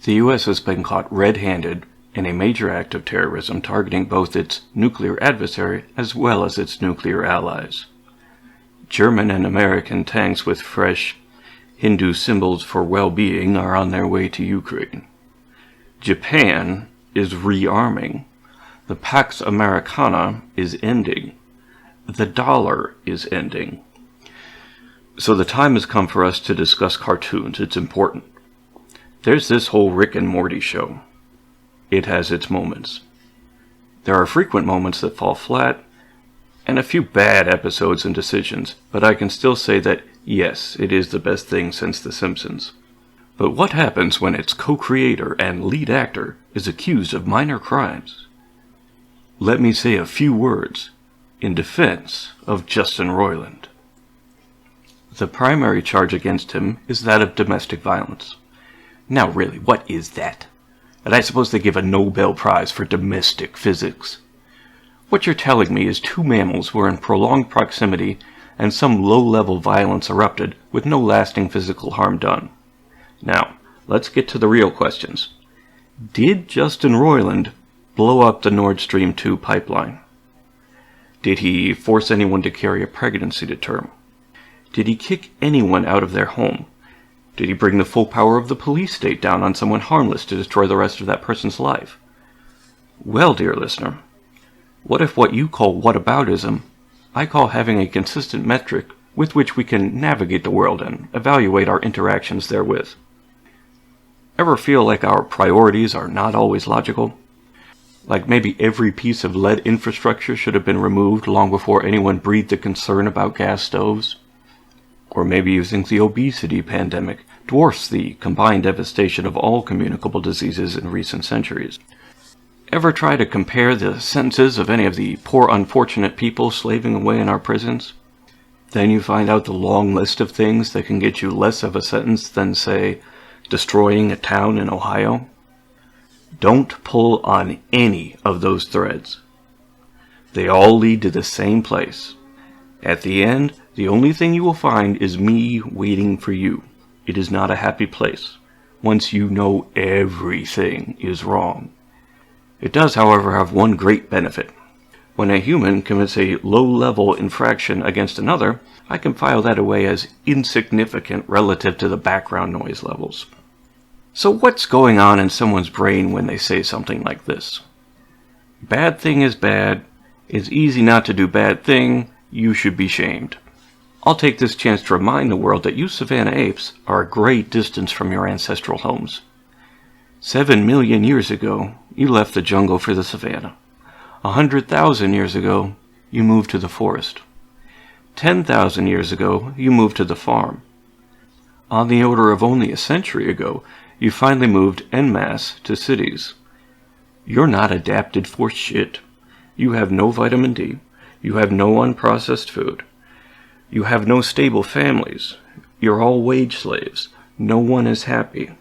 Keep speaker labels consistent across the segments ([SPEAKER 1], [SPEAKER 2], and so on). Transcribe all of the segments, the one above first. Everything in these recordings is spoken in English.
[SPEAKER 1] The U.S. has been caught red-handed in a major act of terrorism targeting both its nuclear adversary as well as its nuclear allies. German and American tanks with fresh Hindu symbols for well-being are on their way to Ukraine. Japan is rearming. The Pax Americana is ending. The dollar is ending. So the time has come for us to discuss cartoons. It's important. There's this whole Rick and Morty show. It has its moments. There are frequent moments that fall flat, and a few bad episodes and decisions, but I can still say that, yes, it is the best thing since The Simpsons. But what happens when its co-creator and lead actor is accused of minor crimes? Let me say a few words in defense of Justin Roiland. The primary charge against him is that of domestic violence. Now really, what is that? And I suppose they give a Nobel Prize for domestic physics. What you're telling me is two mammals were in prolonged proximity and some low-level violence erupted with no lasting physical harm done. Now, let's get to the real questions. Did Justin Roiland blow up the Nord Stream 2 pipeline? Did he force anyone to carry a pregnancy to term? Did he kick anyone out of their home? Did he bring the full power of the police state down on someone harmless to destroy the rest of that person's life? Well, dear listener, what if what you call whataboutism, I call having a consistent metric with which we can navigate the world and evaluate our interactions therewith? Ever feel like our priorities are not always logical? Like maybe every piece of lead infrastructure should have been removed long before anyone breathed a concern about gas stoves? Or maybe you think the obesity pandemic dwarfs the combined devastation of all communicable diseases in recent centuries. Ever try to compare the sentences of any of the poor unfortunate people slaving away in our prisons? Then you find out the long list of things that can get you less of a sentence than, say, destroying a town in Ohio. Don't pull on any of those threads. They all lead to the same place. At the end, the only thing you will find is me waiting for you. It is not a happy place, once you know everything is wrong. It does, however, have one great benefit. When a human commits a low-level infraction against another, I can file that away as insignificant relative to the background noise levels. So what's going on in someone's brain when they say something like this? Bad thing is bad. It's easy not to do bad thing. You should be shamed. I'll take this chance to remind the world that you savanna apes are a great distance from your ancestral homes. 7 million years ago, you left the jungle for the savanna. 100,000 years ago, you moved to the forest. 10,000 years ago, you moved to the farm. On the order of only a century ago, you finally moved en masse to cities. You're not adapted for shit. You have no vitamin D. You have no unprocessed food. You have no stable families. You're all wage slaves. No one is happy.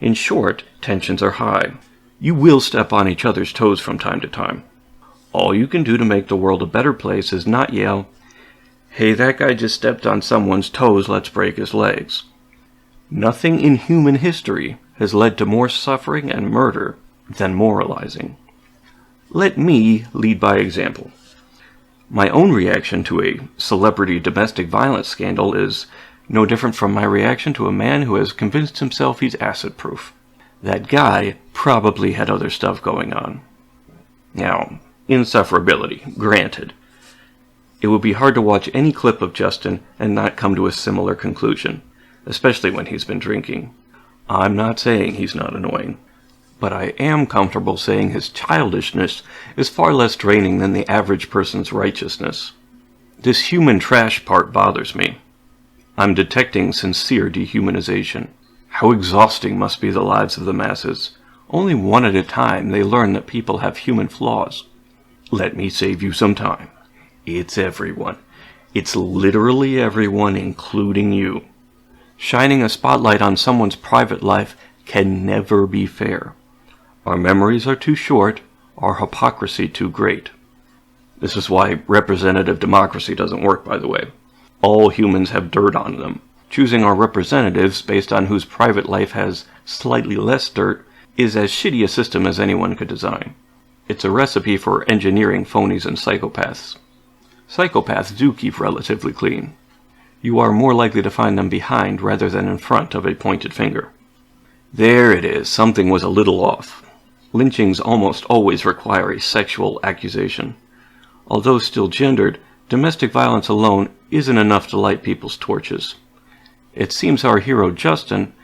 [SPEAKER 1] In short, tensions are high. You will step on each other's toes from time to time. All you can do to make the world a better place is not yell, "Hey, that guy just stepped on someone's toes, let's break his legs." Nothing in human history has led to more suffering and murder than moralizing. Let me lead by example. My own reaction to a celebrity domestic violence scandal is no different from my reaction to a man who has convinced himself he's acid-proof. That guy probably had other stuff going on. Now, insufferability, granted. It would be hard to watch any clip of Justin and not come to a similar conclusion, especially when he's been drinking. I'm not saying he's not annoying, but I am comfortable saying his childishness is far less draining than the average person's righteousness. This human trash part bothers me. I'm detecting sincere dehumanization. How exhausting must be the lives of the masses. Only one at a time they learn that people have human flaws. Let me save you some time. It's everyone. It's literally everyone, including you. Shining a spotlight on someone's private life can never be fair. Our memories are too short, our hypocrisy too great. This is why representative democracy doesn't work, by the way. All humans have dirt on them. Choosing our representatives based on whose private life has slightly less dirt is as shitty a system as anyone could design. It's a recipe for engineering phonies and psychopaths. Psychopaths do keep relatively clean. You are more likely to find them behind rather than in front of a pointed finger. There it is, something was a little off. Lynchings almost always require a sexual accusation. Although still gendered, domestic violence alone isn't enough to light people's torches. It seems our hero Justin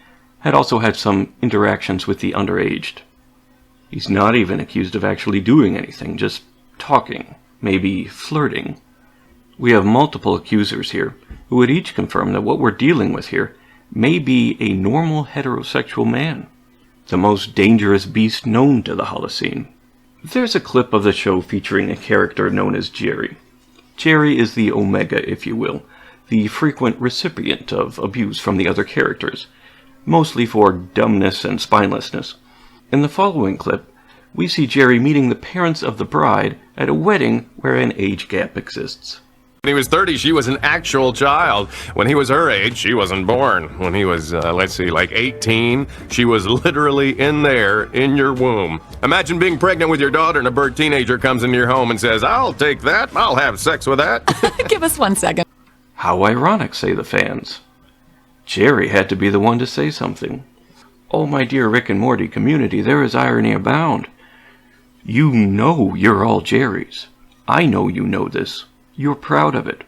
[SPEAKER 1] had also had some interactions with the underaged. He's not even accused of actually doing anything, just talking, maybe flirting. We have multiple accusers here, who would each confirm that what we're dealing with here may be a normal heterosexual man, the most dangerous beast known to the Holocene. There's a clip of the show featuring a character known as Jerry. Jerry is the Omega, if you will, the frequent recipient of abuse from the other characters, mostly for dumbness and spinelessness. In the following clip, we see Jerry meeting the parents of the bride at a wedding where an age gap exists.
[SPEAKER 2] When he was 30, she was an actual child. When he was her age, she wasn't born. When he was, like 18, she was literally in there, in your womb. Imagine being pregnant with your daughter and a bird teenager comes into your home and says, "I'll take that, I'll have sex with that."
[SPEAKER 3] Give us 1 second.
[SPEAKER 1] How ironic, say the fans. Jerry had to be the one to say something. Oh, my dear Rick and Morty community, there is irony abound. You know you're all Jerrys. I know you know this. You're proud of it.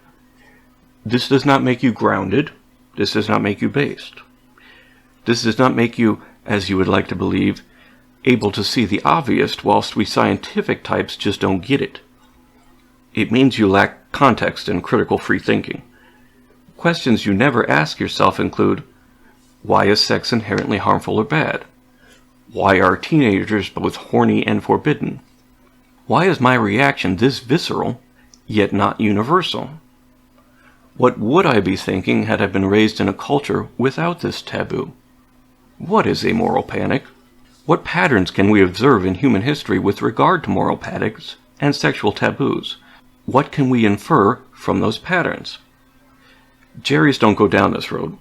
[SPEAKER 1] This does not make you grounded. This does not make you based. This does not make you, as you would like to believe, able to see the obvious whilst we scientific types just don't get it. It means you lack context and critical free thinking. Questions you never ask yourself include, why is sex inherently harmful or bad? Why are teenagers both horny and forbidden? Why is my reaction this visceral, yet not universal? What would I be thinking had I been raised in a culture without this taboo? What is a moral panic? What patterns can we observe in human history with regard to moral panics and sexual taboos? What can we infer from those patterns? Jerrys don't go down this road.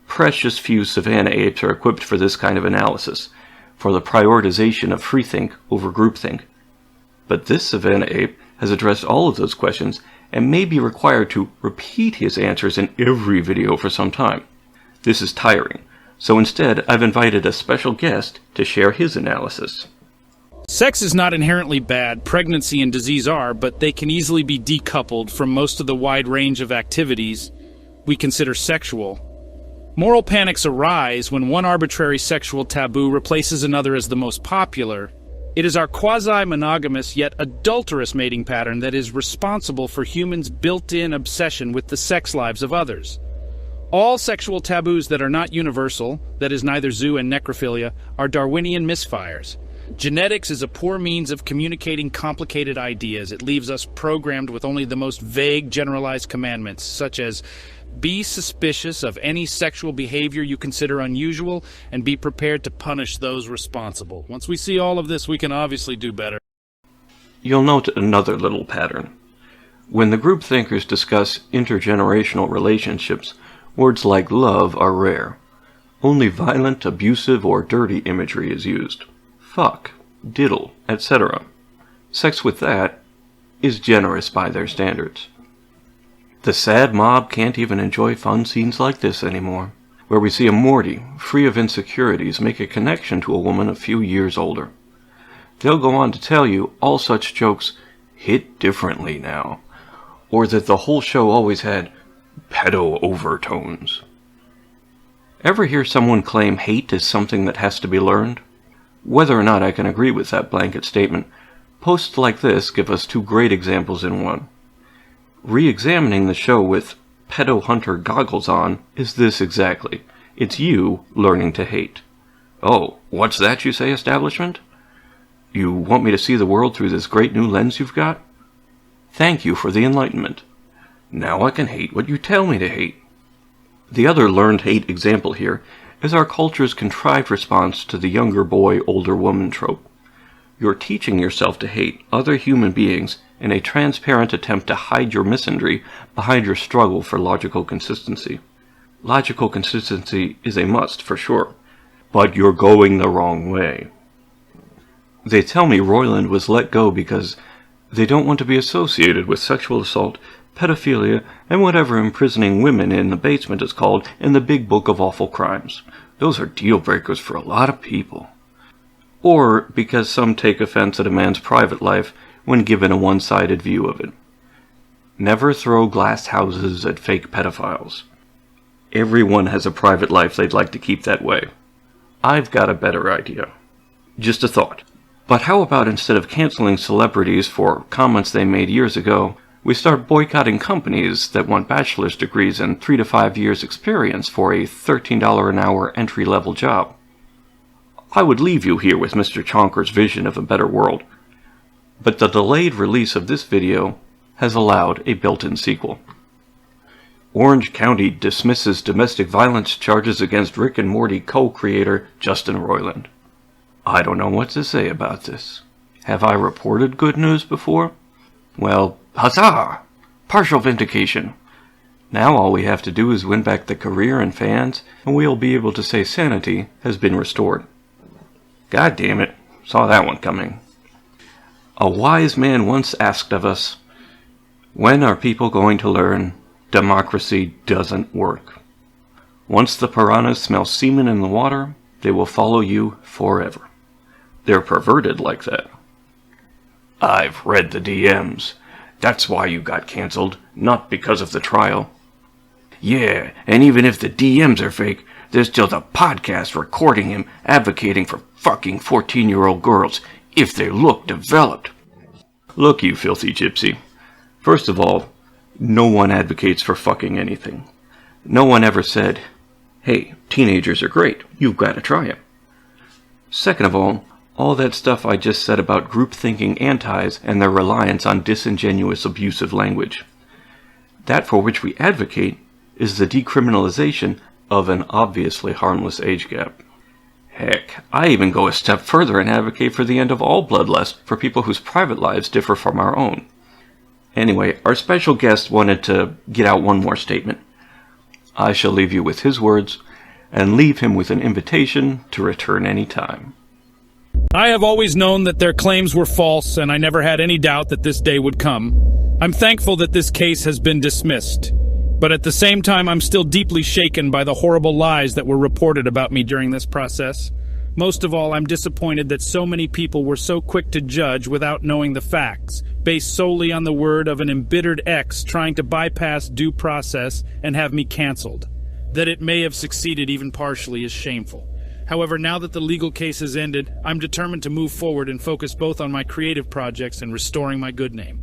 [SPEAKER 1] Precious few savanna apes are equipped for this kind of analysis, for the prioritization of freethink over groupthink. But this savanna ape has addressed all of those questions and may be required to repeat his answers in every video for some time. This is tiring, so instead I've invited a special guest to share his analysis.
[SPEAKER 4] Sex is not inherently bad, pregnancy and disease are, but they can easily be decoupled from most of the wide range of activities we consider sexual. Moral panics arise when one arbitrary sexual taboo replaces another as the most popular. It is our quasi-monogamous yet adulterous mating pattern that is responsible for humans' built-in obsession with the sex lives of others. All sexual taboos that are not universal, that is neither zoo and necrophilia, are Darwinian misfires. Genetics is a poor means of communicating complicated ideas. It leaves us programmed with only the most vague generalized commandments, such as be suspicious of any sexual behavior you consider unusual, and be prepared to punish those responsible. Once we see all of this, we can obviously do better.
[SPEAKER 1] You'll note another little pattern. When the group thinkers discuss intergenerational relationships, words like love are rare. Only violent, abusive, or dirty imagery is used. Fuck, diddle, etc. Sex with that is generous by their standards. The sad mob can't even enjoy fun scenes like this anymore, where we see a Morty, free of insecurities, make a connection to a woman a few years older. They'll go on to tell you all such jokes hit differently now, or that the whole show always had pedo overtones. Ever hear someone claim hate is something that has to be learned? Whether or not I can agree with that blanket statement, posts like this give us two great examples in one. Re-examining the show with pedo hunter goggles on is this exactly. It's you learning to hate. Oh, what's that you say, establishment? You want me to see the world through this great new lens you've got? Thank you for the enlightenment. Now I can hate what you tell me to hate. The other learned hate example here is our culture's contrived response to the younger boy, older woman trope. You're teaching yourself to hate other human beings in a transparent attempt to hide your misandry behind your struggle for logical consistency. Logical consistency is a must, for sure, but you're going the wrong way. They tell me Roiland was let go because they don't want to be associated with sexual assault, pedophilia, and whatever imprisoning women in the basement is called in the big book of awful crimes. Those are deal breakers for a lot of people. Or because some take offense at a man's private life when given a one-sided view of it. Never throw glass houses at fake pedophiles. Everyone has a private life they'd like to keep that way. I've got a better idea. Just a thought. But how about instead of canceling celebrities for comments they made years ago, we start boycotting companies that want bachelor's degrees and 3 to 5 years experience for a $13 an hour entry-level job? I would leave you here with Mr. Chonker's vision of a better world. But the delayed release of this video has allowed a built-in sequel. Orange County dismisses domestic violence charges against Rick and Morty co-creator Justin Roiland. I don't know what to say about this. Have I reported good news before? Well, huzzah! Partial vindication. Now all we have to do is win back the career and fans, and we'll be able to say sanity has been restored. God damn it, saw that one coming. A wise man once asked of us, when are people going to learn democracy doesn't work? Once the piranhas smell semen in the water, they will follow you forever. They're perverted like that. I've read the DMs. That's why you got canceled, not because of the trial. Yeah, and even if the DMs are fake, there's still the podcast recording him advocating for fucking 14-year-old girls if they look developed. Look, you filthy gypsy. First of all, no one advocates for fucking anything. No one ever said, hey, teenagers are great, you've got to try them. Second of all that stuff I just said about group-thinking antis and their reliance on disingenuous abusive language. That for which we advocate is the decriminalization of an obviously harmless age gap. Heck, I even go a step further and advocate for the end of all bloodlust for people whose private lives differ from our own. Anyway, our special guest wanted to get out one more statement. I shall leave you with his words, and leave him with an invitation to return any time.
[SPEAKER 4] I have always known that their claims were false, and I never had any doubt that this day would come. I'm thankful that this case has been dismissed, but at the same time I'm still deeply shaken by the horrible lies that were reported about me during this process. Most of all, I'm disappointed that so many people were so quick to judge without knowing the facts, based solely on the word of an embittered ex trying to bypass due process and have me canceled. That it may have succeeded even partially is shameful. However, now that the legal case has ended, I'm determined to move forward and focus both on my creative projects and restoring my good name.